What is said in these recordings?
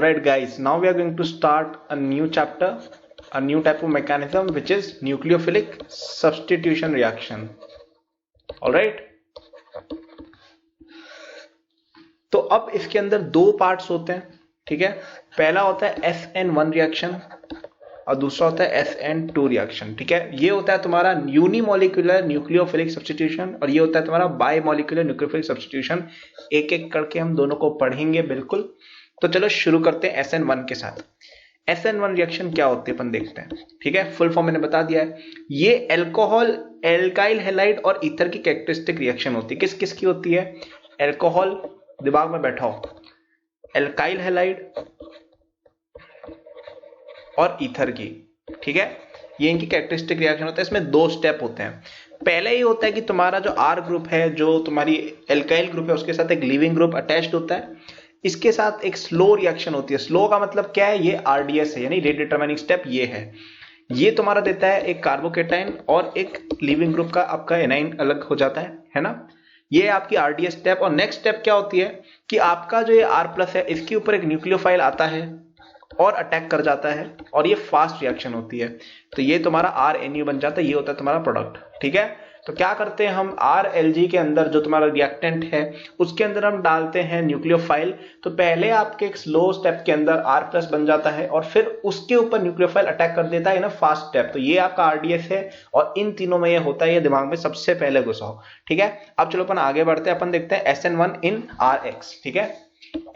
Alright guys, now we are going to start a new chapter, a new type of mechanism which is nucleophilic substitution reaction. Alright, तो अब इसके अंदर दो parts होते हैं, ठीक है। पहला होता है SN1 रिएक्शन और दूसरा होता है SN2 रिएक्शन, ठीक है। ये होता है तुम्हारा यूनिमोलिकुलर न्यूक्लियोफिलिक सब्स्टिट्यूशन और ये होता है तुम्हारा बायमोलिकुलर न्यूक्लियोफिलिक सब्स्टिट्यूशन। एक एक करके हम दोनों को पढ़ेंगे बिल्कुल। तो चलो शुरू करते हैं SN1 के साथ। SN1 रिएक्शन क्या होती है अपन देखते हैं, ठीक है। फुल फॉर्म मैंने बता दिया है। ये एल्कोहल, एल्काइल हैलाइड और ईथर की कैरेक्टरिस्टिक रिएक्शन होती है। किस किस की होती है? एल्कोहल, दिमाग में बैठाओ, एल्काइल हैलाइड और ईथर की, ठीक है। ये इनकी कैरेक्टरिस्टिक रिएक्शन होता है। इसमें दो स्टेप होते हैं। पहले ही होता है कि तुम्हारा जो R ग्रुप है, जो तुम्हारी एल्काइल ग्रुप है, उसके साथ एक लीविंग ग्रुप अटैच्ड होता है। इसके साथ एक स्लो रिएक्शन होती है। स्लो का मतलब क्या है? ये RDS है, यानी रेट डिटरमाइनिंग स्टेप ये है। ये तुम्हारा देता है एक कार्बोकेटाइन और एक लीविंग ग्रुप का आपका एनाइन अलग हो जाता है ना। ये आपकी RDS स्टेप। और नेक्स्ट स्टेप क्या होती है कि आपका जो ये R+ है, इसके ऊपर एक न्यूक्लियोफाइल आता है और अटैक कर जाता है और ये फास्ट रिएक्शन होती है। तो ये तुम्हारा RNU बन जाता है। ये होता है तुम्हारा प्रोडक्ट, ठीक है। तो क्या करते हैं हम, RLG के अंदर जो तुम्हारा रिएक्टेंट है उसके अंदर हम डालते हैं न्यूक्लियोफाइल। तो पहले आपके एक स्लो स्टेप के अंदर R+ बन जाता है और फिर उसके ऊपर न्यूक्लियोफाइल अटैक कर देता है ना फास्ट स्टेप। तो ये आपका RDS है और इन तीनों में ये होता है। ये दिमाग में सबसे पहले घुसाओ, ठीक है। अब चलो अपन आगे बढ़ते हैं। अपन देखते हैं SN1 इन RX, ठीक है।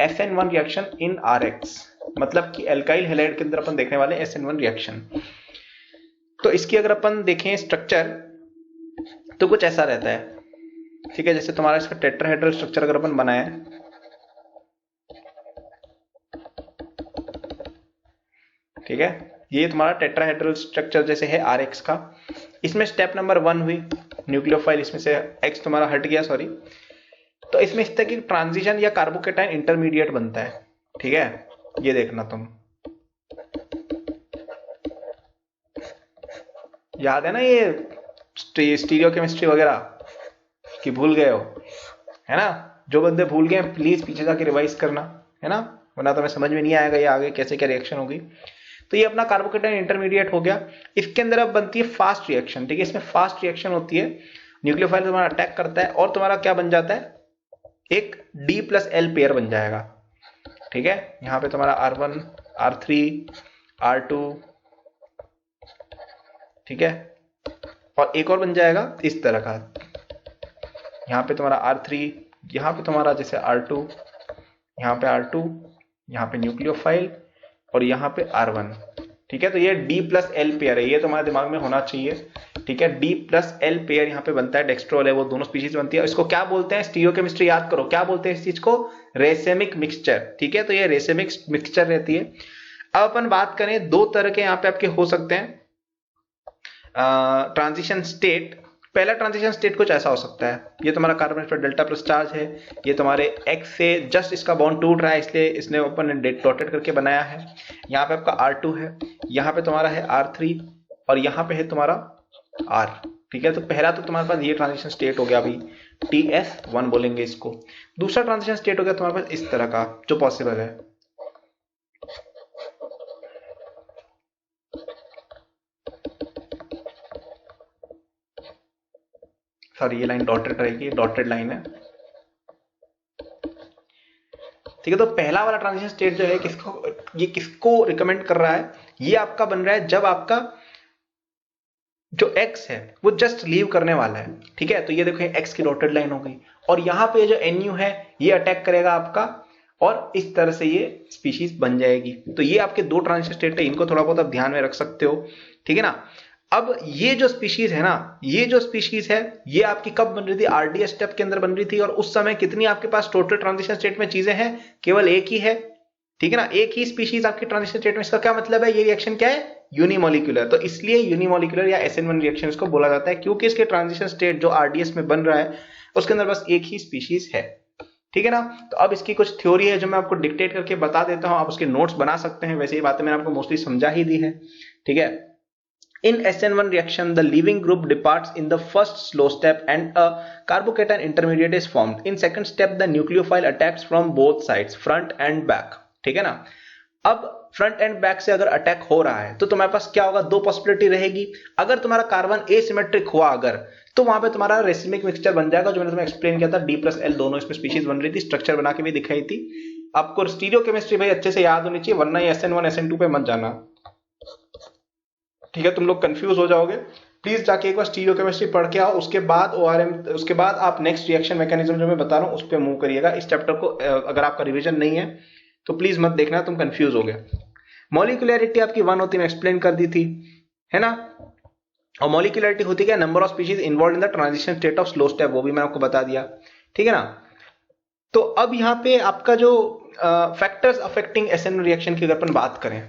SN1 रिएक्शन इन RX मतलब कि एल्काइल हैलाइड के अंदर अपन देखने वाले SN1 रिएक्शन। तो इसकी अगर अपन देखें स्ट्रक्चर तो कुछ ऐसा रहता है, ठीक है। जैसे तुम्हारा इसका टेट्राहेड्रल स्ट्रक्चर अगर अपन बनाए, ठीक है। ये तुम्हारा टेट्राहेड्रल स्ट्रक्चर जैसे है RX का। इसमें स्टेप नंबर 1 हुई, न्यूक्लियोफाइल इसमें से X तुम्हारा हट गया, सॉरी। तो इसमें इस तरह की ट्रांजिशन या कार्बोकेटाइन इंटरमीडिएट बनता है, ठीक है। ये देखना तुम, याद है ना ये स्टीरियो केमिस्ट्री वगैरह कि भूल गए हो, है ना। जो बंदे भूल गए प्लीज पीछे जाके रिवाइज करना, है ना, वरना तो मैं समझ में नहीं आएगा ये आगे कैसे क्या रिएक्शन होगी। तो ये अपना कार्बोकेटाइन इंटरमीडिएट हो गया। इसके अंदर अब बनती है फास्ट रिएक्शन, ठीक है। इसमें फास्ट रिएक्शन होती है, न्यूक्लियोफाइल तुम्हारा अटैक करता है और तुम्हारा क्या बन जाता है, एक D+L पेयर बन जाएगा, ठीक है। यहां पे तुम्हारा R1, R3, R2, ठीक है। और एक और बन जाएगा इस तरह का, यहाँ पे तुम्हारा R3, यहाँ पे तुम्हारा जैसे R2, यहाँ पे R2, यहाँ पे न्यूक्लियोफाइल और यहाँ पे R1, ठीक है। तो ये D+L पेयर है, ये तुम्हारे दिमाग में होना चाहिए, ठीक है। D+L पेयर यहाँ पे बनता है, डेक्स्ट्रोल है, वो दोनों स्पीशीज बनती है। इसको क्या बोलते हैं? स्टीरियोकेमिस्ट्री याद करो, क्या बोलते हैं इस चीज को? रेसेमिक मिक्सचर, ठीक है। तो ये रेसेमिक मिक्सचर रहती है। अब अपन बात करें, दो तरह के यहाँ पे आपके हो सकते हैं ट्रांजिशन स्टेट। पहला ट्रांजिशन स्टेट कुछ ऐसा हो सकता है, ये तुम्हारा कार्बन पर डेल्टा+ चार्ज है, ये तुम्हारे X से जस्ट इसका बॉन्ड टूट रहा है, इसलिए इसने अपन ने डॉटेड करके बनाया है। यहाँ पे आपका R2 है, यहाँ पे तुम्हारा है R3 और यहाँ पे है तुम्हारा R, ठीक है। तो पहला तो तुम्हारे पास ये ट्रांजिशन स्टेट हो गया, अभी TS1 बोलेंगे इसको। दूसरा ट्रांजिशन स्टेट हो गया तुम्हारे पास इस तरह का, जो पॉसिबल है। सॉरी, ये लाइन डॉटेड रहेगी, डॉटेड लाइन है, ठीक है। तो पहला वाला ट्रांजिशन स्टेट जो है ये किसको रिकमेंड कर रहा है? ये आपका बन रहा है जब आपका जो X है वो जस्ट लीव करने वाला है, ठीक है। तो ये देखो X की डॉटेड लाइन हो गई और यहाँ पे जो NU है ये अटैक करेगा आपका और इस तरह से ये स्पीशीज बन जाएगी। तो ये आपके दो ट्रांजिशन स्टेट है, इनको थोड़ा बहुत आप ध्यान में रख सकते हो, ठीक है ना। अब ये जो स्पीशीज है ना, ये जो स्पीशीज है ये आपकी कब बन रही थी? RDS स्टेप के अंदर बन रही थी। और उस समय कितनी आपके पास टोटल ट्रांजिशन स्टेट में चीजें हैं? केवल एक ही है, ठीक है ना। एक ही स्पीशीज आपकी ट्रांजिशन स्टेट में। इसका क्या मतलब है? ये रिएक्शन क्या है? यूनिमोलिकुलर। तो इसलिए यूनिमोलिकुलर या SN1 रिएक्शन इसको बोला जाता है, क्योंकि इसके ट्रांजिशन स्टेट जो RDS में बन रहा है उसके अंदर बस एक ही स्पीशीज है, ठीक है ना। तो अब इसकी कुछ थ्योरी है जो मैं आपको डिक्टेट करके बता देता हूं, आप उसके नोट्स बना सकते हैं। वैसे ही बातें मैंने आपको मोस्टली समझा ही दी है, ठीक है। In SN1 reaction, the leaving group departs in the first slow step and a carbocation intermediate is formed. In second step, the nucleophile attacks from both sides, front and back. ठीक है ना। अब front end back से अगर attack हो रहा है तो तुम्हारे पास क्या होगा, दो पॉसिबिलिटी रहेगी। अगर तुम्हारा कार्बन एसिमेट्रिक हुआ अगर, तो वहां पे तुम्हारा रेसिमिक मिक्सचर बन जाएगा, जो मैंने तुम्हें एक्सप्लेन किया था, D+L दोनों इसमें स्पीशीज बन रही थी, स्ट्रक्चर बना के भी दिखाई थी। आपको स्टीरियो केमिस्ट्री भाई अच्छे से याद होनी चाहिए, वरना ये SN1 SN2 पे मत जाना, ठीक है, तुम लोग कंफ्यूज हो जाओगे। प्लीज जाके एक बार स्टीरियो केमिस्ट्री पढ़ के आओ, उसके बाद ORM, उसके बाद आप नेक्स्ट रिएक्शन मैकेनिज्म जो मैं बता रहा हूं उस पर मूव करिएगा। इस चैप्टर को अगर आपका रिवीजन नहीं है तो प्लीज मत देखना, तुम कंफ्यूज हो गए। मॉलिक्यूलरिटी आपकी 1 होती, मैं एक्सप्लेन कर दी थी, है ना। और मॉलिक्यूलरिटी होती क्या, number of species involve in the transition state of slow step, वो भी मैं आपको बता दिया, ठीक है ना। तो अब यहाँ पे आपका जो फैक्टर्स अफेक्टिंग SN रिएक्शन की अगर अपन बात करें,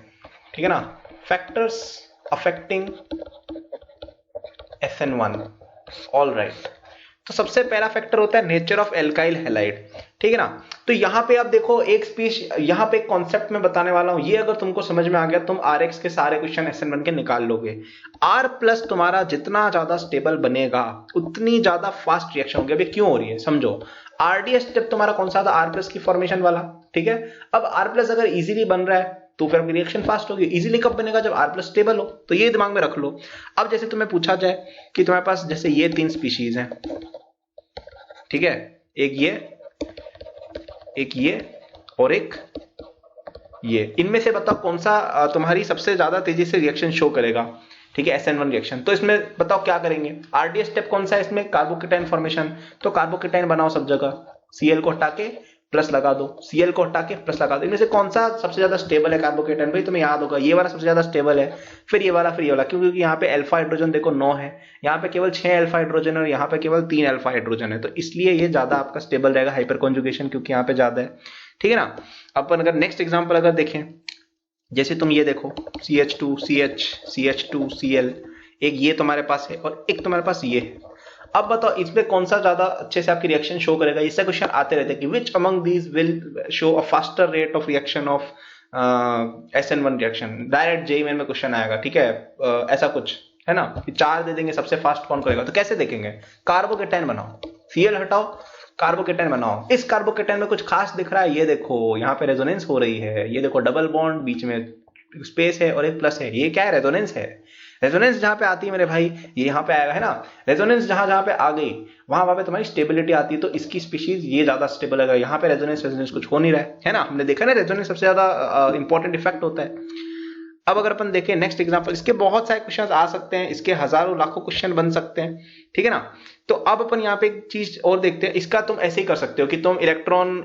ठीक है ना, factors affecting SN1, all right. तो सबसे पहला फैक्टर होता है नेचर ऑफ एल्काइल हैलाइड, ठीक है ना। तो यहां पे आप देखो एक स्पीश, यहां पे एक कॉन्सेप्ट मैं बताने वाला हूं, ये अगर तुमको समझ में आ गया तुम RX के सारे क्वेश्चन SN1 के निकाल लोगे। R+ तुम्हारा जितना ज्यादा स्टेबल बनेगा उतनी ज्यादा फास्ट रिएक्शन होगी। अभी क्यों हो रही है समझो, RDS स्टेप तुम्हारा कौन सा था, R+ की फॉर्मेशन वाला, ठीक है। अब R+ अगर इजीली बन रहा है तो फिर रिएक्शन फास्ट होगी। इजीली कब बनेगा, जब R+ स्टेबल हो, तो ये दिमाग में रख लो। अब जैसे तुम्हें पूछा जाए कि तुम्हारे पास जैसे ये 3 स्पीशीज हैं, ठीक है, एक ये और एक ये, इनमें से बताओ कौन सा तुम्हारी सबसे ज्यादा तेजी से रिएक्शन शो करेगा, ठीक है, SN1 रिएक्शन। तो इसमें बताओ क्या करेंगे, RDS स्टेप कौन सा है इसमें, कार्बोकेटाइन फॉर्मेशन, तो कार्बोकेटाइन बनाओ सब जगह, Cl को हटा के प्लस लगा दो, Cl को हटा के प्लस लगा दो। इनमें से कौन सा सबसे ज्यादा स्टेबल है कार्बोकेटाइन, भाई तुम्हें याद होगा ये वाला सबसे ज्यादा स्टेबल है, फिर ये वाला, फिर ये वाला, क्योंकि यहाँ पे अल्फा हाइड्रोजन देखो 9 है, यहाँ पे केवल 6 अल्फा हाइड्रोजन और यहाँ पे केवल 3 अल्फा हाइड्रोजन है, तो इसलिए ये ज्यादा आपका स्टेबल रहेगा हाइपर कॉन्जुगेशन, क्योंकि यहाँ पे ज्यादा है, ठीक है ना। अपन अगर नेक्स्ट एग्जांपल अगर देखें, जैसे तुम ये देखो CH2 CH CH2 Cl, एक ये तुम्हारे पास है और एक तुम्हारे पास ये है। अब बताओ इसमें कौन सा ज्यादा अच्छे से आपकी रिएक्शन शो करेगा, इससे क्वेश्चन आते रहते हैं कि which among these will show a faster rate of reaction of SN1 reaction. Direct JEE में क्वेश्चन आएगा, ठीक है, ऐसा कुछ है ना, कि 4 दे देंगे सबसे फास्ट कौन करेगा। तो कैसे देखेंगे, कार्बोकेटाइन बनाओ, Cl हटाओ, कार्बोकेटाइन बनाओ। इस कार्बोकेटाइन में कुछ खास दिख रहा है, ये देखो यहाँ पे रेजोनेंस हो रही है, ये देखो डबल बॉन्ड, बीच में स्पेस है और एक प्लस है, ये क्या है, रेजोनेंस है। रेजोनेंस जहां पे आती है मेरे भाई, ये यहाँ पे आएगा, है ना। रेजोनेंस जहां जहां पे आ गई वहां पे तुम्हारी स्टेबिलिटी आती है, तो इसकी स्पीशीज ये ज्यादा स्टेबल है। यहाँ पे रेजोनेंस कुछ हो नहीं रहा है ना, हमने देखा ना, रेजोनेंस सबसे ज्यादा इंपॉर्टेंट इफेक्ट होता है। अब अगर अपन देखें नेक्स्ट एग्जांपल, इसके बहुत सारे क्वेश्चन आ सकते हैं, इसके हजारों लाखों क्वेश्चन बन सकते हैं, ठीक है ना। तो अब अपन यहाँ पे एक चीज और देखते हैं, इसका तुम ऐसे ही कर सकते हो कि तुम इलेक्ट्रॉन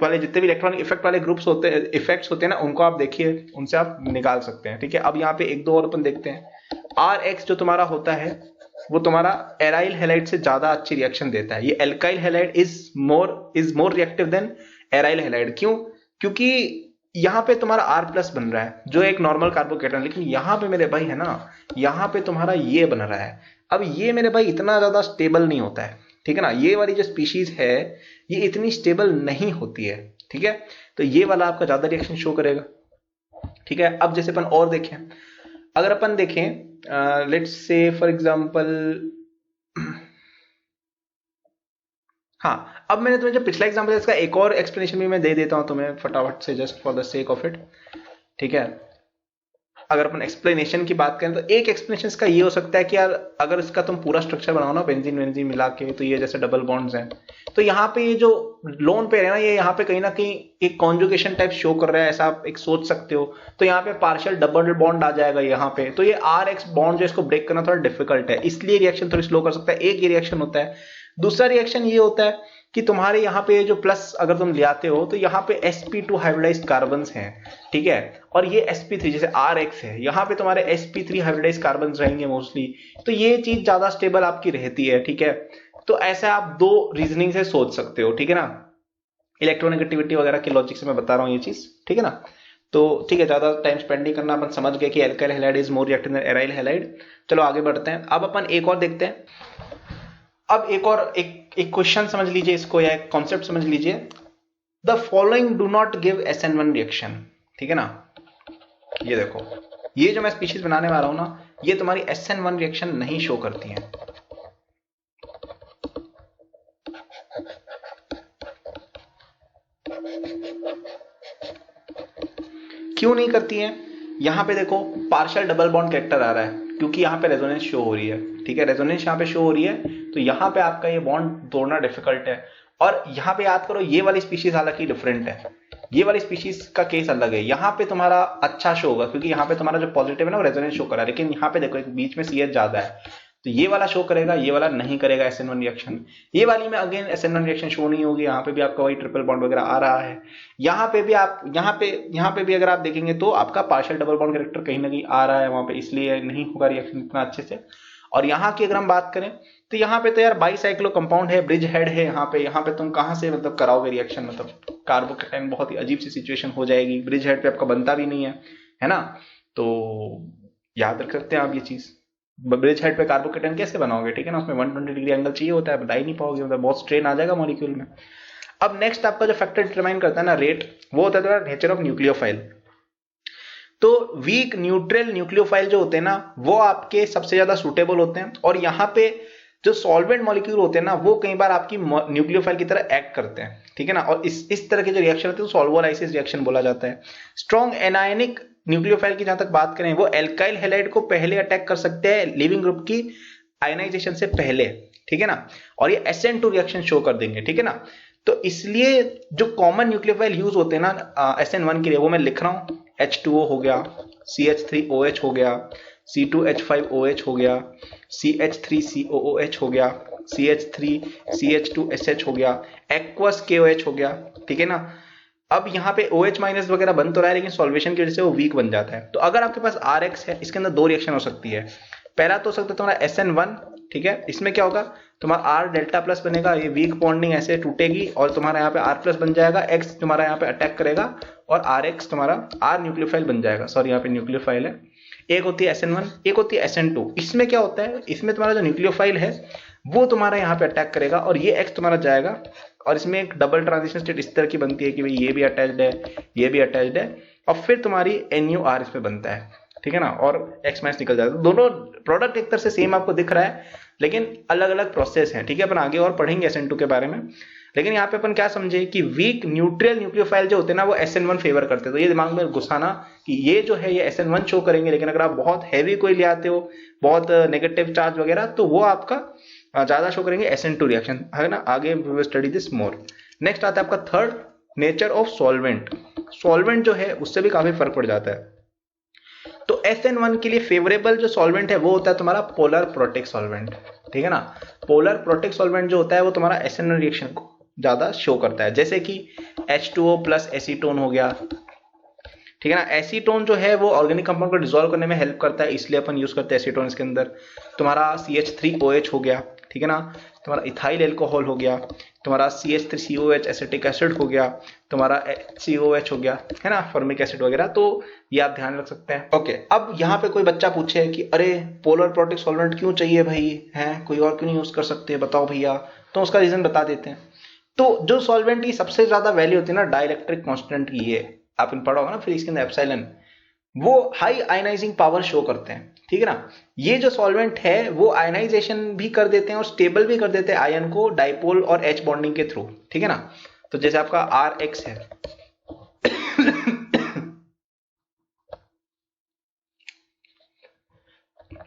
वाले जितने भी इलेक्ट्रॉनिक इफेक्ट वाले ग्रुप्स होते हैं, इफेक्ट्स होते हैं ना, उनको आप देखिए, उनसे आप निकाल सकते हैं, ठीक है। अब यहाँ पे एक दो और अपन देखते हैं। RX जो तुम्हारा होता है वो तुम्हारा एराइल हैलाइड से ज्यादा अच्छी रिएक्शन देता है। ये alkyl halide is more reactive than aryl halide. क्यों, क्योंकि यहाँ पे तुम्हारा R+ बन रहा है जो एक नॉर्मल कार्बोकेटाइन, लेकिन यहाँ पे मेरे भाई है ना, यहाँ पे तुम्हारा ये बन रहा है। अब ये मेरे भाई इतना ज्यादा स्टेबल नहीं होता है, ठीक है ना। ये वाली जो स्पीशीज है ये इतनी स्टेबल नहीं होती है, ठीक है। तो ये वाला आपका ज्यादा रिएक्शन शो करेगा, ठीक है। अब जैसे अपन और देखें, अगर अपन देखें लेट्स से फॉर एग्जांपल, हाँ, अब मैंने तुम्हें जो पिछला एग्जांपल है इसका एक और एक्सप्लेनेशन भी मैं दे देता हूं तुम्हें फटाफट से, just for the sake of it, ठीक है। अगर अपन एक्सप्लेनेशन की बात करें तो एक एक्सप्लेनेशन इसका ये हो सकता है कि यार अगर इसका तुम पूरा स्ट्रक्चर बनाओ ना बेंजीन वेंजीन मिला के, तो ये जैसे डबल बॉन्ड्स हैं, तो यहाँ पे ये जो लोन पेयर है ना, ये यहाँ पे कहीं ना कहीं एक कॉन्जुगेशन टाइप शो कर रहा है, ऐसा आप एक सोच सकते हो। तो यहाँ पे पार्शियल डबल बॉन्ड आ जाएगा यहाँ पे, तो ये RX बॉन्ड जो इसको ब्रेक करना थोड़ा डिफिकल्ट है, इसलिए रिएक्शन थोड़ी स्लो कर सकता है। एक ये रिएक्शन होता है। दूसरा रिएक्शन ये होता है कि तुम्हारे यहाँ पे जो प्लस अगर तुम ले आते हो तो यहाँ पे sp2 हाइब्रिडाइज्ड कार्बन्स हैं, ठीक है, और ये sp3 जैसे RX है, यहाँ पे तुम्हारे sp3 हाइब्रिडाइज्ड कार्बन्स रहेंगे मोस्टली, तो ये चीज ज्यादा स्टेबल आपकी रहती है, ठीक है। तो ऐसा आप दो रीजनिंग से सोच सकते हो, ठीक है ना। इलेक्ट्रोनेगेटिविटी वगैरह के लॉजिक से मैं बता रहा हूँ ये चीज, ठीक है ना। तो ठीक है, ज्यादा टाइम स्पेंड नहीं करना, अपन समझ गए कि alkyl halide is more reactive than aryl halide. चलो आगे बढ़ते हैं। अब अपन एक और देखते हैं। अब एक क्वेश्चन समझ लीजिए इसको, या एक कॉन्सेप्ट समझ लीजिए। The following do not give SN1 reaction, ठीक है ना। ये देखो, ये जो मैं स्पीशीज बनाने वाला हूं ना, ये तुम्हारी SN1 रिएक्शन नहीं शो करती है। क्यों नहीं करती हैं? यहाँ पे देखो पार्शियल डबल बॉन्ड कैरेक्टर आ रहा है क्योंकि यहाँ पे रेजोनेंस शो हो रही है, ठीक है, रेजोनेंस यहाँ पे शो हो रही है, तो यहाँ पे आपका ये बॉन्ड तोड़ना डिफिकल्ट है। और यहाँ पे याद करो ये वाली स्पीशीज हालांकि डिफरेंट है, ये वाली स्पीशीज का केस अलग है, यहाँ पे तुम्हारा अच्छा शो होगा क्योंकि यहाँ पे तुम्हारा जो पॉजिटिव है ना वो रेजोनेंस शो कर रहा है, लेकिन यहाँ पे देखो एक बीच में CH ज्यादा है तो ये वाला शो करेगा, ये वाला नहीं करेगा SN1 रिएक्शन। ये वाली में अगेन SN1 रिएक्शन शो नहीं होगी, यहाँ पे भी आपका वही ट्रिपल बॉन्ड वगैरह आ रहा है। यहाँ पे भी आप यहाँ पे भी अगर आप देखेंगे तो आपका पार्शियल डबल बॉन्ड कैरेक्टर कहीं ना कहीं आ रहा है वहां पे, इसलिए नहीं होगा रिएक्शन इतना अच्छे से। और यहाँ की अगर हम बात करें तो यहाँ पे तो यार बाईसाइक्लो कंपाउंड है, ब्रिज हेड है, यहाँ पे तुम कहाँ से मतलब कराओगे रिएक्शन, मतलब कार्बोकेटाइन बहुत ही अजीब सी सिचुएशन हो जाएगी, ब्रिज हेड पे आपका बनता भी नहीं है ना। तो याद रख सकते हैं आप ये चीज, ब्रिज हेड पे कार्बोकेटाइन कैसे बनाओगे, ठीक है ना, उसमें 120 डिग्री एंगल चाहिए होता है, बना ही नहीं पाओगे, मतलब बहुत स्ट्रेन आ जाएगा मॉलिक्यूल में। अब नेक्स्ट आपका जो फैक्टर डिटरमाइन करता है ना रेट, वो होता है नेचर ऑफ न्यूक्लियोफाइल। तो वीक न्यूट्रल न्यूक्लियोफाइल जो होते हैं ना वो आपके सबसे ज्यादा सुटेबल होते हैं, और यहाँ पे जो सॉल्वेंट मॉलिक्यूल होते हैं ना वो कई बार आपकी न्यूक्लियोफाइल की तरह एक्ट करते हैं, ठीक है ना, और इस तरह के जो रिएक्शन होते हैं सॉल्वोलाइसिस रिएक्शन बोला जाता है। स्ट्रॉन्ग एनायनिक न्यूक्लियोफाइल की जहां तक बात करें वो एल्काइल हैलाइड को पहले अटैक कर सकते हैं लिविंग ग्रुप की आयनाइजेशन से पहले, ठीक है ना, और ये SN2 रिएक्शन शो कर देंगे, ठीक है ना। तो इसलिए जो कॉमन न्यूक्लियोफाइल यूज होते हैं ना SN1 के लिए वो मैं लिख रहा हूं, H2O हो गया, CH3OH हो गया, C2H5OH हो गया, CH3COOH हो गया, CH3CH2SH हो गया, एक्वस KOH हो गया, ठीक है ना। अब यहाँ पे OH माइनस वगैरह बन तो रहा है लेकिन सॉल्वेशन की वजह से वो वीक बन जाता है। तो अगर आपके पास RX है, इसके अंदर दो रिएक्शन हो सकती है। पहला तो हो सकता है तुम्हारा SN1, ठीक है, इसमें क्या होगा तुम्हारा R डेल्टा प्लस बनेगा, ये वीक बॉन्डिंग ऐसे टूटेगी और तुम्हारा यहाँ पे R प्लस बन जाएगा, X तुम्हारा यहाँ पे अटैक करेगा और RX तुम्हारा R न्यूक्लियोफाइल बन जाएगा, सॉरी यहाँ पे न्यूक्लियोफाइल है। एक होती है SN1, एक होती है SN2। इसमें क्या होता है, इसमें तुम्हारा जो न्यूक्लियोफाइल है वो तुम्हारा यहाँ पे अटैक करेगा और ये X तुम्हारा जाएगा, और इसमें एक डबल ट्रांजिशन स्टेट इस तरह की बनती है कि भाई ये भी अटैच्ड है, ये भी अटैच्ड है, और फिर तुम्हारी NUR इसमें बनता है, ठीक है ना, और X माइनस निकल जाता है। दोनों प्रोडक्ट एक तरह से सेम आपको दिख रहा है लेकिन अलग अलग प्रोसेस है, ठीक है। अपन आगे और पढ़ेंगे SN2 के बारे में, लेकिन यहाँ पे अपन क्या समझे कि वीक न्यूट्रल न्यूक्लियोफाइल जो होते हैं ना वो SN1 फेवर करते हैं। तो ये दिमाग में घुसाना कि ये जो है ये SN1 शो करेंगे, लेकिन अगर आप बहुत हैवी कोई ले आते हो, बहुत नेगेटिव चार्ज वगैरह, तो वो आपका ज्यादा शो करेंगे SN2 रिएक्शन, है ना। आगे we will study this more. Next आता है आपका third, nature of solvent. Solvent जो है उससे भी काफी फर्क पड़ जाता है। तो SN1 के लिए फेवरेबल जो सॉल्वेंट है वो होता है तुम्हारा पोलर प्रोटिक सॉल्वेंट, ठीक है ना। पोलर प्रोटिक सॉल्वेंट जो होता है वो तुम्हारा SN1 रिएक्शन को ज्यादा शो करता है, जैसे कि H2O प्लस एसीटोन हो गया, ठीक है ना। एसीटोन जो है वो ऑर्गेनिक कंपाउंड को डिसॉल्व करने में हेल्प करता है, इसलिए अपन यूज करते हैं एसीटोन इसके अंदर। तुम्हारा CH3OH हो गया, ठीक है ना, तुम्हारा इथाइल एल्कोहल हो गया, तुम्हारा CH3COH एसिटिक एसिड हो गया, तुम्हारा COH हो गया, है ना, फॉर्मिक एसिड वगैरह। तो ये आप ध्यान रख सकते हैं। ओके, अब यहाँ पे कोई बच्चा पूछे कि अरे पोलर प्रोटिक सॉल्वेंट क्यों चाहिए भाई, है कोई और क्यों नहीं यूज कर सकते, बताओ भैया। तो उसका रीजन बता देते हैं। तो जो सॉल्वेंट की सबसे ज्यादा वैल्यू होती है ना डाइलेक्ट्रिक कांस्टेंट की, ये आपने पढ़ा होगा ना फिर इसके अंदर एप्सिलॉन, वो हाई आयनाइजिंग पावर शो करते हैं, ठीक है ना। ये जो सॉल्वेंट है वो आयनाइजेशन भी कर देते हैं और स्टेबल भी कर देते हैं आयन को डाइपोल और H बॉन्डिंग के थ्रू, ठीक है ना। तो जैसे आपका RX है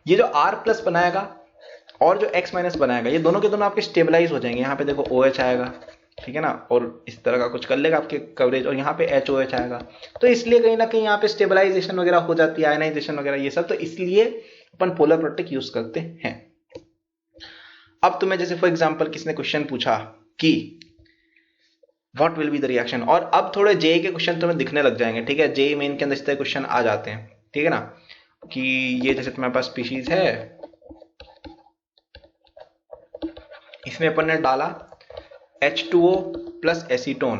ये जो R प्लस बनाएगा और जो X माइनस बनाएगा, ये दोनों के दोनों आपके स्टेबलाइज हो जाएंगे। यहाँ पे देखो OH आएगा, ठीक है ना, और इस तरह का कुछ कर लेगा आपके कवरेज, और यहाँ पे HOH आएगा। तो इसलिए कहीं ना कहीं यहाँ पे स्टेबलाइजेशन वगैरह हो जाती है, आयनाइजेशन वगैरह ये सब, तो इसलिए अपन पोलर प्रोटिक यूज करते हैं। अब तुम्हें जैसे फॉर एग्जांपल किसने क्वेश्चन पूछा कि what will be the reaction, और अब थोड़े जेई के क्वेश्चन तुम्हें दिखने लग जाएंगे, ठीक है। जेई मेन के अंदर इस तरह क्वेश्चन आ जाते हैं, ठीक है ना, कि ये जैसे तुम्हारे पास स्पीशीज है, इसमें अपन ने डाला H2O प्लस एसीटोन,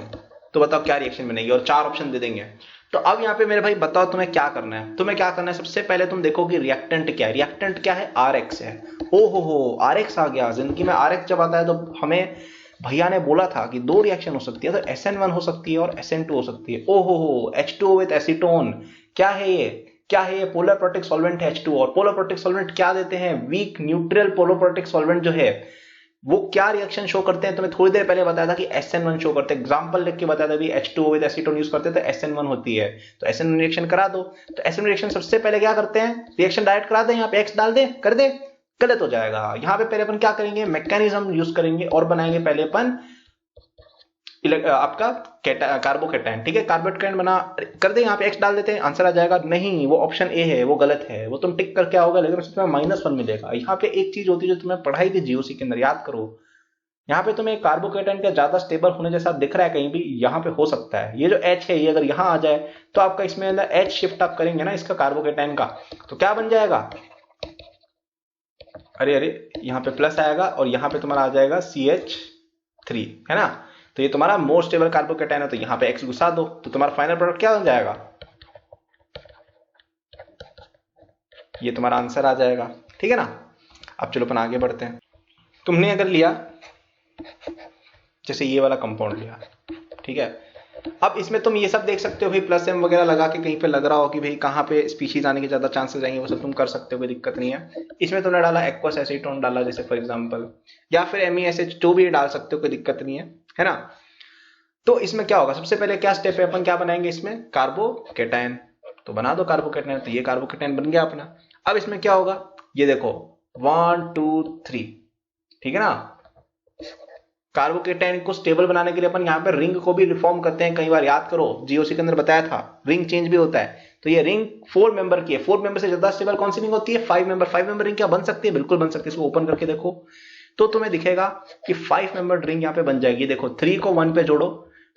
तो बताओ क्या रिएक्शन बनेगी, और 4 ऑप्शन दे देंगे। तो अब यहाँ पे मेरे भाई बताओ तुम्हें क्या करना है। तुम्हें क्या करना है, सबसे पहले तुम देखो कि रिएक्टेंट क्या है। रिएक्टेंट क्या है, RX है। ओ हो RX आ गया जिंदगी में। RX जब आता है तो हमें भैया ने बोला था कि 2 रिएक्शन हो सकती है, तो SN1 हो सकती है और SN2 हो सकती है। ओ हो H2O विद एसीटोन, क्या है ये, क्या है ये, पोलर प्रोटिक सॉल्वेंट है H2O। और पोलर प्रोटिक सॉल्वेंट क्या देते हैं, weak neutral polar protic solvent जो है वो क्या रिएक्शन शो करते हैं, तुम्हें थोड़ी देर पहले बताया था कि SN1 शो करते हैं, एग्जांपल लिख के बताया था भी H2O विद एसीटोन यूज करते हैं तो SN1 होती है, तो SN1 रिएक्शन करा दो। तो SN1 रिएक्शन सबसे पहले क्या करते हैं, रिएक्शन डायरेक्ट करा दें, यहाँ पे X डाल दें, कर दे, गलत हो जाएगा। यहाँ पे पहले अपन क्या करेंगे, मैकेनिज्म यूज करेंगे और बनाएंगे पहले अपन आपका कार्बोकेटाइन, ठीक है, कार्बोकेटाइन बना कर दे, यहाँ पे X डाल देते हैं, आंसर आ जाएगा। नहीं, वो ऑप्शन ए है, वो गलत है, वो तुम टिक कर क्या होगा, लेकिन उसमें -1 मिलेगा। यहाँ पे एक चीज होती है जो तुम्हें पढ़ाई थी जीओसी के अंदर, याद करो, यहाँ पे तुम्हें कार्बोकेटाइन का ज्यादा स्टेबल होने जैसा दिख रहा है कहीं भी, यहाँ पे हो सकता है ये जो H है ये अगर यहाँ आ जाए तो आपका इसमें अंदर H शिफ्ट आप करेंगे ना इसका कार्बोकेटाइन का, तो क्या बन जाएगा, अरे अरे यहाँ पे प्लस आएगा और यहाँ पे तुम्हारा आ जाएगा CH3, है ना। तो ये तुम्हारा मोर स्टेबल कार्बोकेटाइन है, तो यहाँ पे X घुसा दो, तो तुम्हारा फाइनल प्रोडक्ट क्या बन जाएगा, ये तुम्हारा आंसर आ जाएगा, ठीक है ना। अब चलो अपन आगे बढ़ते हैं। तुमने अगर लिया जैसे ये वाला कंपाउंड लिया, ठीक है, अब इसमें तुम ये सब देख सकते हो भाई, प्लस M वगैरह लगा के कहीं पे लग रहा हो कि भाई कहाँ पे स्पीशीज आने के ज्यादा चांसेस आएंगे, वो सब तुम कर सकते हो, कोई दिक्कत नहीं है। इसमें तुमने डाला एक्वस एसीटोन डाला जैसे फॉर एग्जांपल, या फिर MESH2 भी डाल सकते हो, कोई दिक्कत नहीं है ना। तो इसमें क्या होगा, सबसे पहले क्या स्टेप है, अपन क्या बनाएंगे इसमें, कार्बोकेटाइन, तो बना दो कार्बोकेटाइन, तो ये कार्बोकेटाइन बन गया अपना। अब इसमें क्या होगा, ये देखो 1 2 3, ठीक है ना। कार्बोकेटाइन को स्टेबल बनाने के लिए अपन यहाँ पे रिंग को भी रिफॉर्म करते हैं कई बार, याद करो जीओसी के अंदर बताया था, रिंग चेंज भी होता है। तो ये रिंग 4 मेंबर की है, 4 मेंबर से ज्यादा स्टेबल कौन सी रिंग होती है, 5 मेंबर रिंग क्या बन सकती है, बिल्कुल बन सकती है। इसको ओपन करके देखो तो तुम्हें दिखेगा कि 5 मेंबर रिंग यहाँ पे बन जाएगी। देखो 3 को 1 पे जोड़ो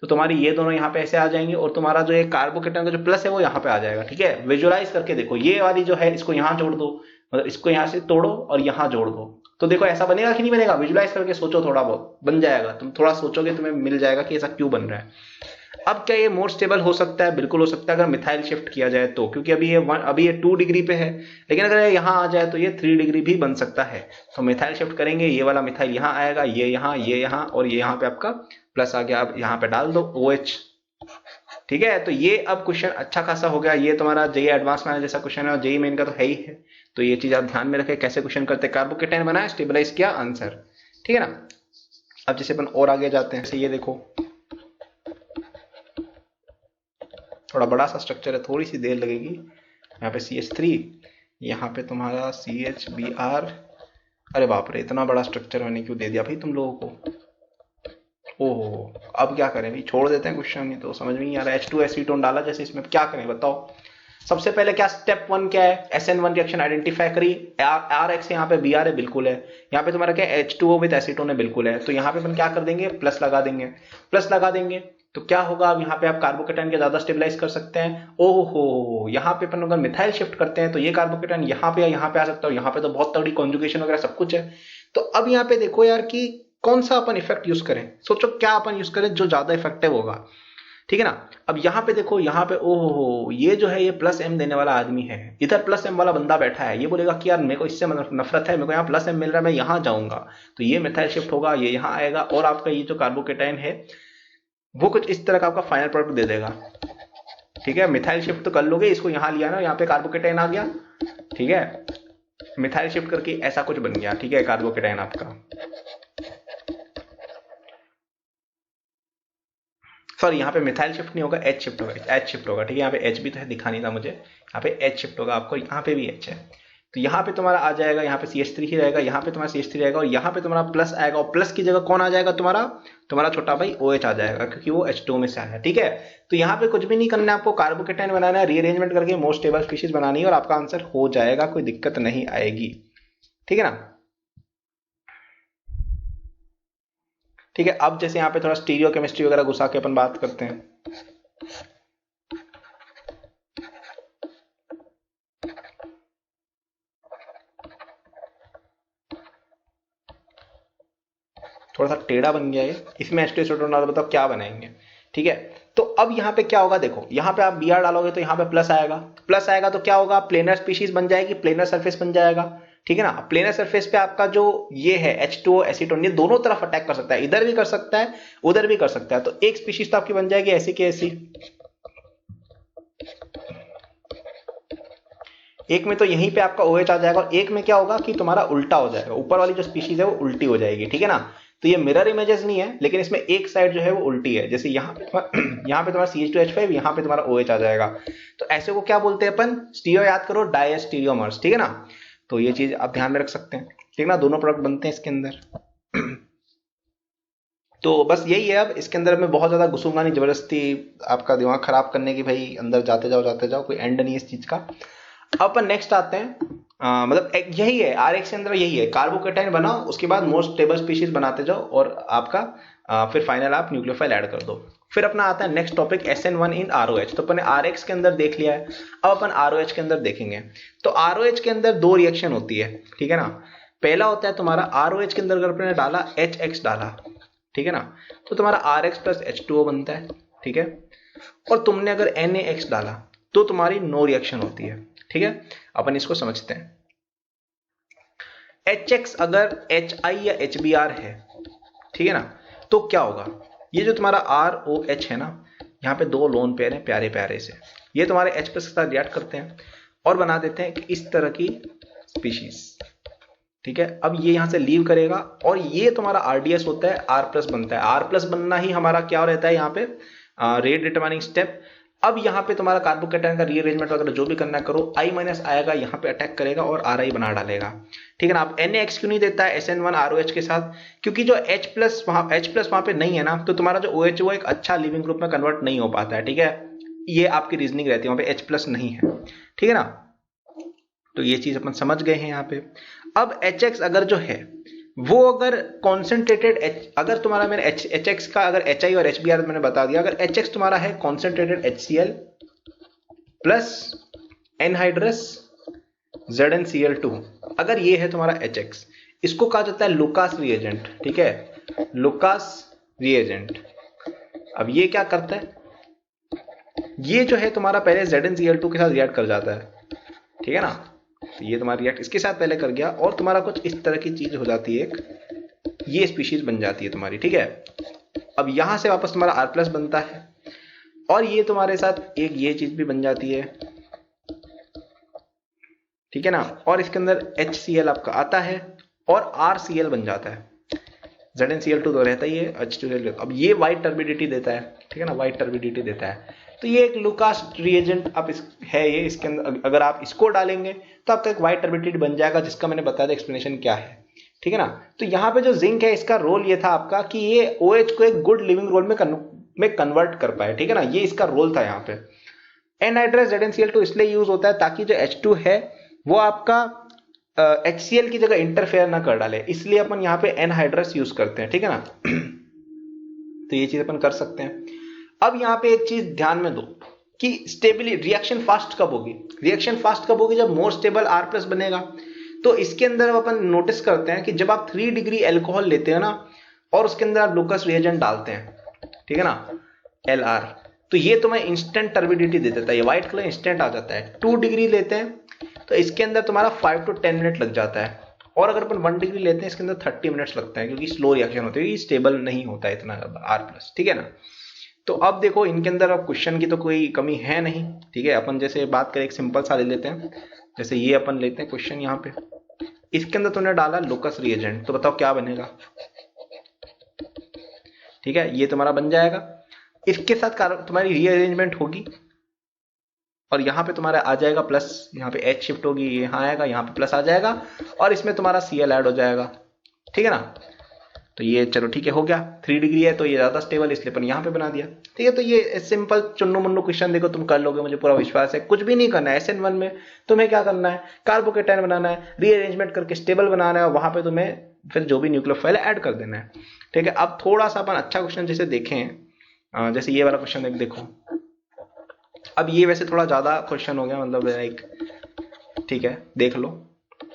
तो तुम्हारी ये दोनों यहाँ पे ऐसे आ जाएंगे और तुम्हारा जो ये कार्बोकेटाइन का जो प्लस है वो यहाँ पे आ जाएगा, ठीक है। विजुअलाइज करके देखो, ये वाली जो है इसको यहाँ जोड़ दो, मतलब इसको यहाँ से तोड़ो और यहाँ जोड़ दो, तो देखो ऐसा बनेगा कि नहीं बनेगा, विजुलाइज करके सोचो, थोड़ा बहुत बन जाएगा, तुम थोड़ा सोचोगे तुम्हें मिल जाएगा कि ऐसा क्यों बन रहा है। अब क्या ये मोर स्टेबल हो सकता है, बिल्कुल हो सकता है अगर मिथाइल शिफ्ट किया जाए तो, क्योंकि अभी ये 2 डिग्री पे है, लेकिन अगर यहाँ आ जाए तो ये 3 डिग्री भी बन सकता है। तो मिथाइल शिफ्ट करेंगे, ये वाला मिथाइल यहाँ आएगा, ये यहाँ और ये यहाँ पे आपका प्लस आ गया, अब यहाँ पे डाल दो OH, ठीक है। तो ये अब क्वेश्चन अच्छा खासा हो गया, ये तुम्हारा JEE एडवांस में जैसा क्वेश्चन है और JEE मेन का तो है ही है, तो ये चीज आप ध्यान में रखें कैसे क्वेश्चन करते हैं। कार्बोकेटाइन बनाया, स्टेबलाइज किया, आंसर, ठीक है ना। अब जैसे अपन और आगे जाते हैं, ये देखो थोड़ा बड़ा सा स्ट्रक्चर है, थोड़ी सी देर लगेगी। यहाँ पे CH3, यहाँ पे तुम्हारा CHBr, अरे बाप रे इतना बड़ा स्ट्रक्चर मैंने क्यों दे दिया भाई तुम लोगों को, ओहो। अब क्या करें भाई, छोड़ देते हैं क्वेश्चन, नहीं तो समझ में नहीं आ रहा। H2 एसीटोन डाला जैसे, इसमें क्या करें बताओ। सबसे पहले क्या स्टेप 1 क्या है, SN1 रिएक्शन आइडेंटिफाई करी, RX यहाँ पे Br है, बिल्कुल है। यहाँ पे तुम्हारा क्या H2O विद एसीटोन है, बिल्कुल है। तो यहाँ पे अपन क्या कर देंगे, प्लस लगा देंगे, तो क्या होगा, अब यहाँ पे आप कार्बोकेटाइन के ज्यादा स्टेबलाइज कर सकते हैं। ओहो, यहाँ पे अपन अगर मिथाइल शिफ्ट करते हैं तो ये कार्बोकेटाइन यहाँ पे या यहाँ पे आ सकता है, यहाँ पे तो बहुत तगड़ी कॉन्जुगेशन वगैरह सब कुछ है। तो अब यहाँ पे देखो यार कि कौन सा अपन इफेक्ट यूज करें, सोचो क्या अपन यूज करें जो ज्यादा इफेक्टिव होगा, ठीक है ना। अब यहाँ पे देखो, यहाँ पे ओहो, ये जो है ये +M देने वाला आदमी है, इधर +M वाला बंदा बैठा है, ये बोलेगा कि यार मेरे को इससे नफरत है, मेरे को यहाँ +M मिल रहा है, मैं यहाँ जाऊंगा, तो ये मिथाइल शिफ्ट होगा, ये यहाँ आएगा और आपका ये जो कार्बोकेटाइन है वो कुछ इस तरह का आपका फाइनल प्रोडक्ट दे देगा, ठीक है। मिथाइल शिफ्ट तो कर लोगे, इसको यहाँ लिया ना, यहाँ पे कार्बोकेटाइन आ गया, ठीक है, मिथाइल शिफ्ट करके ऐसा कुछ बन गया, ठीक है, कार्बोकेटाइन आपका, सॉरी यहाँ पे मिथाइल शिफ्ट नहीं होगा, H शिफ्ट होगा, ठीक है। यहाँ पे H भी तो है, दिखा नहीं था मुझे, यहाँ पे H शिफ्ट होगा आपको, यहाँ पे भी H है, तो यहाँ पे तुम्हारा आ जाएगा, यहाँ पे CH3 ही रहेगा, यहाँ पे तुम्हारा CH3 रहेगा और यहाँ पे तुम्हारा प्लस आएगा, और प्लस की जगह कौन आ जाएगा, तुम्हारा छोटा भाई OH आ जाएगा, क्योंकि वो H2 में से आया, ठीक है। तो यहाँ पे कुछ भी नहीं करना है आपको, कार्बोकेटाइन बनाना है, रीअरेंजमेंट करके मोस्ट स्टेबल स्पीशीज बनानी है और आपका आंसर हो जाएगा, कोई दिक्कत नहीं आएगी, ठीक है ना। ठीक है, अब जैसे यहाँ पे थोड़ा स्टीरियो केमिस्ट्री वगैरह घुसा के अपन बात करते हैं। थोड़ा सा टेढ़ा बन गया ये, इसमें H2 एसीटोन डालो, बताओ क्या बनाएंगे, ठीक है। तो अब यहाँ पे क्या होगा, देखो यहाँ पे आप Br डालोगे तो यहाँ पे प्लस आएगा, तो क्या होगा, प्लेनर स्पीशीज बन जाएगी, प्लेनर सरफेस बन जाएगा, ठीक है ना। प्लेनर सरफेस पे आपका जो ये है H2O एसीटोन, ये दोनों तरफ अटैक कर सकता है, इधर भी कर सकता है उधर भी कर सकता है, तो एक स्पीशीज तो आपकी बन जाएगी ऐसी की ऐसी, एक में तो यहीं पे आपका OH आ जाएगा और एक में क्या होगा कि तुम्हारा उल्टा हो जाएगा, ऊपर वाली जो स्पीशीज है वो उल्टी हो जाएगी, ठीक है ना। तो ये मिरर इमेजेस नहीं है, लेकिन इसमें एक साइड जो है वो उल्टी है, जैसे यहाँ पे यहाँ पे तुम्हारा CH2H5, यहाँ पे तुम्हारा OH आ जाएगा। तो ऐसे को क्या बोलते हैं अपन, स्टीरियो याद करो, डायस्टीरियोमर्स, ठीक है ना। तो ये चीज आप ध्यान में रख सकते हैं, ठीक ना, दोनों प्रोडक्ट बनते हैं इसके अंदर। तो बस यही है, अब इसके अंदर मैं बहुत ज्यादा घुसूंगा नहीं, जबरदस्ती आपका दिमाग खराब करने की, भाई अंदर जाते जाओ, कोई एंड नहीं है इस चीज का। अब अपन नेक्स्ट आते हैं, मतलब यही है RX के अंदर, यही है, कार्बोकेटाइन बनाओ, उसके बाद मोस्ट स्टेबल स्पीशीज बनाते जाओ और आपका फिर फाइनल आप न्यूक्लियोफाइल ऐड कर दो। फिर अपना आता है नेक्स्ट टॉपिक SN1 इन ROH। तो अपन ने RX के अंदर देख लिया है, अब अपन ROH के अंदर देखेंगे। तो ROH के अंदर दो रिएक्शन होती है, ठीक है ना। पहला होता है तुम्हारा ROH के अंदर अगर अपने डाला HX डाला, ठीक है ना, तो तुम्हारा RX प्लस H2O बनता है, ठीक है। और तुमने अगर NaX डाला तो तुम्हारी नो रिएक्शन होती है, ठीक है। अपन इसको समझते हैं। HX अगर HI या HBr है, ठीक है ना, तो क्या होगा, ये जो तुम्हारा ROH है ना, यहाँ पे दो लोन पेयर हैं प्यारे प्यारे से, ये तुम्हारे H प्लस के साथ रिएक्ट करते हैं और बना देते हैं इस तरह की स्पीशीज, ठीक है। अब ये यहां से लीव करेगा और ये तुम्हारा RDS होता है, R प्लस बनता है। R प्लस बनना ही हमारा क्या रहता है यहाँ पे, रेट डिटरमाइनिंग स्टेप। अब यहाँ पे तुम्हारा कार्बोकेटाइन का रीअरेंजमेंट वगैरह जो भी करना करो, I माइनस आएगा, यहाँ पे अटैक करेगा और RI बना डालेगा, ठीक है ना। अब NaX क्यों नहीं देता है SN1 ROH के साथ, क्योंकि जो H प्लस वहां पे नहीं है ना, तो तुम्हारा जो OH वो एक अच्छा लिविंग ग्रुप में कन्वर्ट नहीं हो पाता है, ठीक है। ये आपकी रीजनिंग रहती है, वहां पे H प्लस नहीं है, ठीक है ना। तो ये चीज अपन समझ गए हैं यहाँ पे। अब HX अगर जो है वो अगर कॉन्सेंट्रेटेड अगर तुम्हारा मैंने HX का अगर HI और HBr मैंने बता दिया, अगर HX तुम्हारा है concentrated HCl plus anhydrous ZnCl2, अगर ये है तुम्हारा HX, इसको कहा जाता है लुकास रिएजेंट, ठीक है, लुकास रिएजेंट। अब ये क्या करता है, ये जो है तुम्हारा पहले ZnCl2 के साथ रिएक्ट कर जाता है, ठीक है ना। तो ये तुम्हारा रिएक्ट इसके साथ पहले कर गया और तुम्हारा कुछ इस तरह की चीज हो जाती है, एक ये स्पीशीज बन जाती है तुम्हारी, ठीक है। अब यहां से वापस तुम्हारा R प्लस बनता है और ये तुम्हारे साथ एक ये चीज भी बन जाती है, ठीक है ना। और इसके अंदर HCl आपका आता है और RCl बन जाता है, ZnCl2 तो रहता ही है, H2Cl। अब ये वाइट टर्बिडिटी देता है, ठीक है ना, वाइट टर्बिडिटी देता है। तो ये एक लुकास रिएजेंट आप है, ये इसके अंदर अगर आप इसको डालेंगे तो आपका एक वाइट टर्बिडिटी बन जाएगा, जिसका मैंने बताया था एक्सप्लेनेशन क्या है, ठीक है ना। तो यहाँ पे जो जिंक है इसका रोल ये था आपका कि ये OH को एक गुड लिविंग रोल में कन्वर्ट कर पाए, ठीक है ना, ये इसका रोल था यहाँ पे। एनहाइड्रस ZnCl2 इसलिए यूज होता है ताकि जो H2 है वो आपका HCl की जगह इंटरफेयर ना कर डाले, इसलिए अपन यहाँ पे एनहाइड्रस यूज करते हैं, ठीक है ना। तो ये चीज अपन कर सकते हैं। अब यहाँ पे एक चीज ध्यान में दो कि स्टेबिलिटी रिएक्शन फास्ट कब होगी, रिएक्शन फास्ट कब होगी, जब मोर स्टेबल R प्लस बनेगा। तो इसके अंदर अपन नोटिस करते हैं कि जब आप 3 डिग्री एल्कोहल लेते हैं ना और उसके अंदर आप लुकास रिएजेंट डालते हैं, ठीक है ना, LR, तो ये तुम्हें इंस्टेंट टर्बिडिटी दे देता है, ये व्हाइट कलर इंस्टेंट आ जाता है। 2 डिग्री लेते हैं तो इसके अंदर तुम्हारा 5 to 10 मिनट लग जाता है, और अगर अपन 1 डिग्री लेते हैं इसके अंदर 30 मिनट्स लगता है, क्योंकि स्लो रिएक्शन होती है, स्टेबल नहीं होता है इतना R प्लस, ठीक है ना। तो अब देखो इनके अंदर अब क्वेश्चन की तो कोई कमी है नहीं, ठीक है। अपन जैसे बात करें एक सिंपल सा ले लेते हैं, जैसे ये अपन लेते हैं क्वेश्चन यहाँ पे, इसके अंदर तुमने डाला लुकास रिएजेंट, तो बताओ क्या बनेगा, ठीक है, ये तुम्हारा बन जाएगा। इसके साथ तुम्हारी रीअरेंजमेंट होगी और यहाँ पे तुम्हारा आ जाएगा प्लस, यहाँ पे H शिफ्ट होगी, यहाँ आएगा, यहाँ पे प्लस आ जाएगा और इसमें तुम्हारा Cl ऐड हो जाएगा, ठीक है ना। तो ये चलो ठीक है, हो गया। 3 डिग्री है तो ये ज्यादा स्टेबल, इसलिए अपन यहाँ पे बना दिया, ठीक है। तो ये सिंपल चुन्नू मुन्नू क्वेश्चन देखो तुम कर लोगे, मुझे पूरा विश्वास है। कुछ भी नहीं करना है, SN1 में तुम्हें क्या करना है, कार्बोकेटाइन बनाना है, रीअरेंजमेंट करके स्टेबल बनाना है, वहां पे तुम्हें फिर जो भी न्यूक्लियोफाइल ऐड कर देना है, ठीक है। अब थोड़ा सा अपन अच्छा क्वेश्चन जैसे देखें, जैसे ये वाला क्वेश्चन देखो। अब ये वैसे थोड़ा ज्यादा क्वेश्चन हो गया, मतलब एक, ठीक है, देख लो,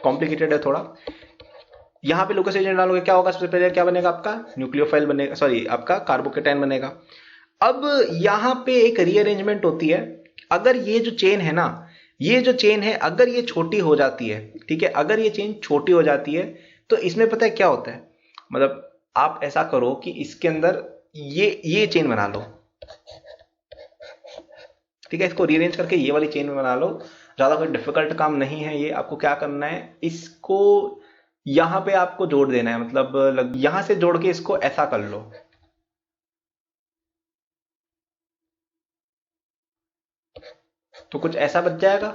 कॉम्प्लिकेटेड है थोड़ा। यहाँ पे लुकास रिएजेंट डालोगे क्या होगा, सबसे पहले क्या बनेगा, आपका न्यूक्लियोफाइल बनेगा, सॉरी आपका कार्बोकेटाइन बनेगा। अब यहाँ पे एक रीअरेंजमेंट होती है, अगर ये जो चेन है ना, ये जो चेन है अगर ये छोटी हो जाती है, ठीक है, अगर ये चेन छोटी हो जाती है तो इसमें पता है क्या होता है, मतलब आप ऐसा करो कि इसके अंदर ये चेन बना लो, ठीक है, इसको रीअरेंज करके ये वाली चेन बना लो, ज्यादा कोई डिफिकल्ट काम नहीं है ये। आपको क्या करना है, इसको यहां पे आपको जोड़ देना है, मतलब यहां से जोड़ के इसको ऐसा कर लो, तो कुछ ऐसा बच जाएगा।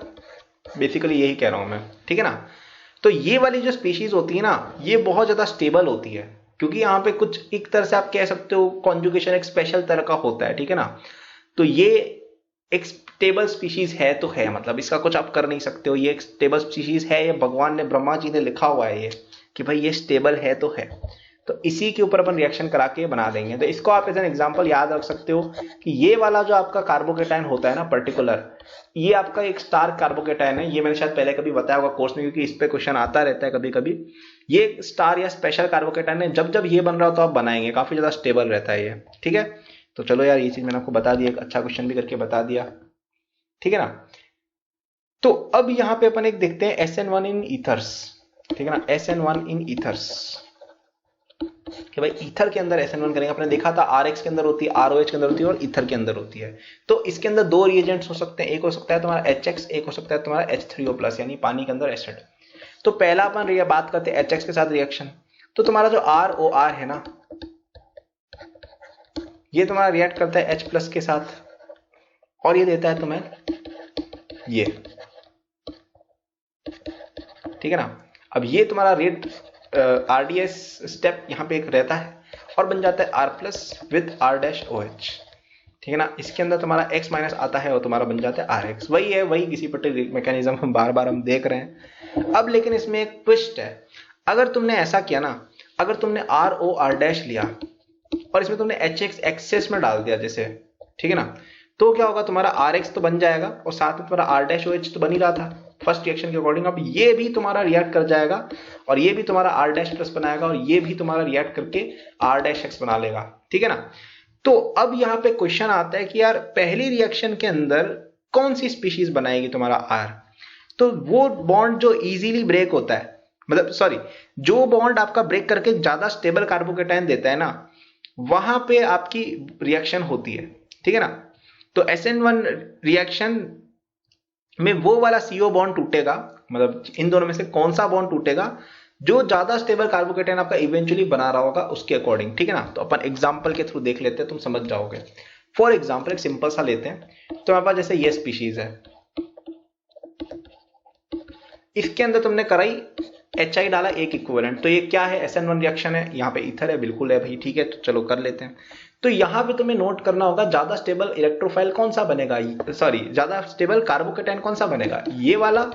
बेसिकली यही कह रहा हूं मैं, ठीक है ना। तो ये वाली जो स्पीशीज होती है ना, ये बहुत ज्यादा स्टेबल होती है, क्योंकि यहाँ पे कुछ एक तरह से आप कह सकते हो कॉन्जुगेशन एक स्पेशल तरह का होता है, ठीक है ना। तो ये एक स्टेबल स्पीशीज है तो है, मतलब इसका कुछ आप कर नहीं सकते हो, ये एक स्टेबल स्पीशीज है, ये भगवान ने, ब्रह्मा जी ने लिखा हुआ है ये कि भाई ये स्टेबल है तो है। तो इसी के ऊपर अपन रिएक्शन करा के बना देंगे। तो इसको आप एज एन एग्जांपल याद रख सकते हो कि ये वाला जो आपका कार्बोकेटाइन होता है ना पर्टिकुलर, ये आपका एक स्टार कार्बोकेटाइन है। ये मैंने शायद पहले कभी बताया होगा कोर्स में, क्योंकि इस पे क्वेश्चन आता रहता है कभी कभी। ये स्टार या स्पेशल कार्बोकेटाइन है, जब जब ये बन रहा हो तो आप बनाएंगे, काफी ज्यादा स्टेबल रहता है ये, ठीक है। तो चलो यार, ये चीज मैंने आपको बता दी, एक अच्छा क्वेश्चन भी करके बता दिया, ठीक है ना। तो अब यहाँ पे अपन एक देखते हैं SN1 इन ईथर्स, ठीक है ना, SN1 इन ईथर्स, कि भाई ईथर के अंदर SN1 करेंगे। आपने देखा था RX के अंदर होती है, ROH के अंदर होती है और ईथर के अंदर होती है। तो इसके अंदर दो रिएजेंट्स हो सकते हैं, एक हो सकता है तुम्हारा HX, एक हो सकता है तुम्हारा H3O+, यानी पानी के अंदर एसिड। तो पहला अपन बात करते हैं HX के साथ रिएक्शन। तो तुम्हारा जो ROR है ना, ये तुम्हारा रिएक्ट करता है H+ के साथ, और ये देता है तुम्हें ये, ठीक है ना। अब ये तुम्हारा रेट RDS स्टेप यहाँ पे एक रहता है और बन जाता है R+ विद R-OH, ठीक है ना। इसके अंदर तुम्हारा X- आता है और तुम्हारा बन जाता है RX। वही है, वही किसी पर्टिकुलर मैकेनिज्म हम बार बार हम देख रहे हैं। अब लेकिन इसमें एक ट्विस्ट है, अगर तुमने ऐसा किया ना, अगर तुमने ROR- लिया और इसमें तुमने HX एक्सेस में डाल दिया जैसे, ठीक है ना, तो क्या होगा, तुम्हारा RX तो बन जाएगा और साथ में तुम्हारा R-OH तो बन ही रहा था फर्स्ट रिएक्शन के अकॉर्डिंग। अब ये भी तुम्हारा रिएक्ट कर जाएगा और ये भी तुम्हारा R-+ बनाएगा और ये भी तुम्हारा रिएक्ट करके R-X बना लेगा, ठीक है ना। तो अब यहाँ पे क्वेश्चन आता है कि यार पहली रिएक्शन के अंदर कौन सी स्पीशीज बनाएगी तुम्हारा R। तो वो बॉन्ड जो इजीली ब्रेक होता है, मतलब सॉरी, जो बॉन्ड आपका ब्रेक करके ज्यादा स्टेबल कार्बोकेटाइन देता है ना, वहां पे आपकी रिएक्शन होती है, ठीक है ना। तो SN1 रिएक्शन में वो वाला CO बॉन्ड टूटेगा, मतलब इन दोनों में से कौन सा बॉन्ड टूटेगा जो ज्यादा स्टेबल कार्बोकेटाइन आपका इवेंचुअली बना रहा होगा उसके अकॉर्डिंग, ठीक है ना। तो अपन एग्जांपल के थ्रू देख लेते हैं, तुम समझ जाओगे। फॉर एग्जांपल एक सिंपल सा लेते हैं, तो हमारे पास जैसे ये स्पीशीज है, इसके अंदर तुमने कराई HI डाला एक इक्विवेलेंट, तो ये क्या है, SN1 रिएक्शन है, यहाँ पे ईथर है, बिल्कुल है भाई, ठीक है। तो चलो कर लेते हैं। तो यहां पे तुम्हें नोट करना होगा ज्यादा स्टेबल इलेक्ट्रोफाइल कौन सा बनेगा, सॉरी ज्यादा स्टेबल कार्बोकेटाइन कौन सा बनेगा, ये वाला।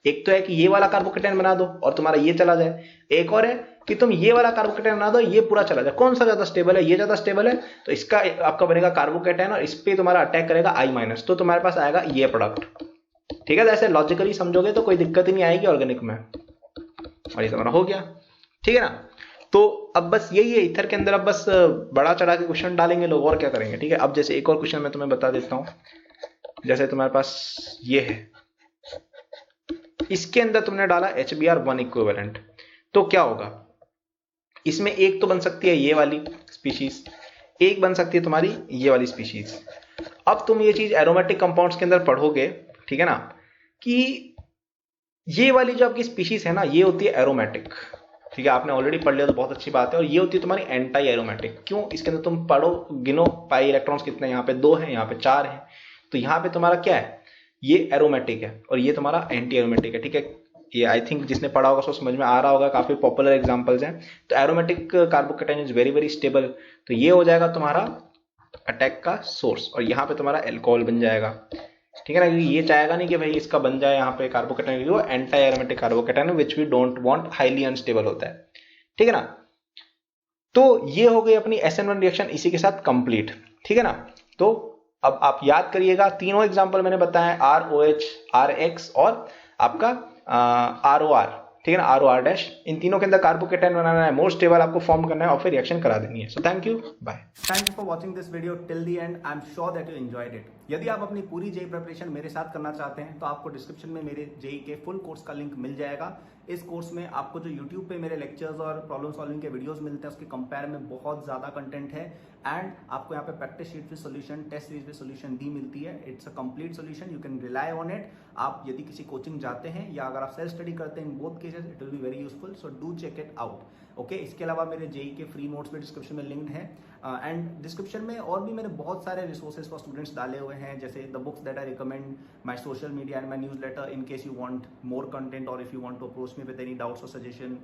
एक तो है कि ये वाला कार्बोकेटाइन बना दो और तुम्हारा ये चला जाए, एक और है कि तुम ये वाला कार्बोकेटाइन बना दो, ये पूरा चला जाए। कौन सा ज्यादा स्टेबल है, ये ज्यादा स्टेबल है, तो इसका आपका बनेगा कार्बोकेटाइन और इस पे तुम्हारा अटैक करेगा I-, तो तुम्हारे पास आएगा ये प्रोडक्ट, ठीक है। तो ऐसे लॉजिकली समझोगे तो कोई दिक्कत ही नहीं आएगी ऑर्गेनिक में, और ये तुम्हारा हो गया, ठीक है ना। तो अब बस यही है ईथर के अंदर, अब बस बड़ा चढ़ा के क्वेश्चन डालेंगे लोग, और क्या करेंगे, ठीक है। अब जैसे एक और क्वेश्चन मैं तुम्हें बता देता हूं, जैसे तुम्हारे पास ये है, इसके अंदर तुमने डाला HBr1 इक्विवेलेंट, तो क्या होगा, इसमें एक तो बन सकती है ये वाली स्पीशीज, एक बन सकती है तुम्हारी ये वाली स्पीशीज। अब तुम ये चीज एरोमेटिक कंपाउंड्स के अंदर पढ़ोगे, ठीक है ना, कि ये वाली जो आपकी स्पीशीज है ना, ये होती है एरोमेटिक, ठीक है। आपने ऑलरेडी पढ़ लिया तो बहुत अच्छी बात है। और ये होती है तुम्हारी एंटी एरोमेटिक। क्यों, इसके अंदर तुम पढ़ो, गिनो पाई इलेक्ट्रॉन्स कितने, यहाँ पे 2 हैं, यहाँ पे 4 हैं, तो यहाँ पे तुम्हारा क्या है, ये एरोमेटिक है और ये तुम्हारा एंटी एरोमेटिक है, ठीक है। ये आई थिंक जिसने पढ़ा होगा उसको समझ में आ रहा होगा, काफी पॉपुलर एग्जांपल्स हैं। तो aromatic carbocation is very very stable, तो ये हो जाएगा तुम्हारा अटैक का सोर्स, और यहाँ पे तुम्हारा एल्कोहल बन जाएगा, ठीक है ना। क्योंकि ये चाहेगा नहीं कि भाई इसका बन जाए यहाँ पे कार्बोकेटाइन, वो anti aromatic carbocation which we don't want, highly unstable होता है, ठीक है ना। तो ये हो गई अपनी SN1 रिएक्शन इसी के साथ कंप्लीट, ठीक है ना। तो अब आप याद करिएगा, तीनों एग्जांपल मैंने बताया, ROH, RX और आपका ROR, ठीक है ना, ROR-। इन तीनों के अंदर कार्बोकेटाइन बनाना है, मोर स्टेबल आपको फॉर्म करना है और फिर रिएक्शन करा देनी है। So thank you, bye. Thanks for watching this video till the end. I am sure that you enjoyed it. यदि आप अपनी पूरी जेई प्रिपरेशन मेरे साथ करना चाहते हैं तो आपको डिस्क्रिप्शन में मेरे जेई के फुल कोर्स का लिंक मिल जाएगा। इस कोर्स में आपको जो यूट्यूब पे मेरे लेक्चर्स और प्रॉब्लम सॉल्विंग के वीडियोस मिलते हैं उसके कंपेयर में बहुत ज्यादा कंटेंट है एंड आपको यहाँ पे प्रैक्टिस शीट पे सोल्यूशन, टेस्ट सीरीज पे सोल्यूशन भी मिलती है। It's a complete solution, you can rely on it. आप यदि किसी कोचिंग जाते हैं या अगर आप सेल्फ स्टडी करते हैं, in both cases it will be very useful, so do check it out. Okay, इसके अलावा मेरे जेई के फ्री नोट्स भी डिस्क्रिप्शन में लिंक्ड है एंड डिस्क्रिप्शन में और भी मैंने बहुत सारे रिसोर्सेज फॉर स्टूडेंट्स डाले हुए हैं, जैसे the books that I recommend, my social media and my newsletter in case you want more content और if you want to approach me with any doubts और सजेशन।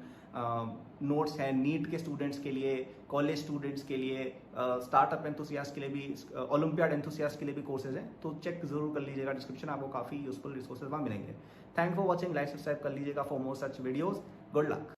नोट्स हैं NEET के students के लिए, कॉलेज स्टूडेंट्स के लिए, startup enthusiast के लिए भी, ओलंपियाड एंथुसियास्ट के लिए भी कोर्सेज हैं, तो चेक जरूर कर लीजिएगा डिस्क्रिप्शन, आपको काफी यूजफुल रिसोर्सेज वहां मिलेंगे। Thank for watching, like subscribe कर लीजिएगा for more such videos. Good luck.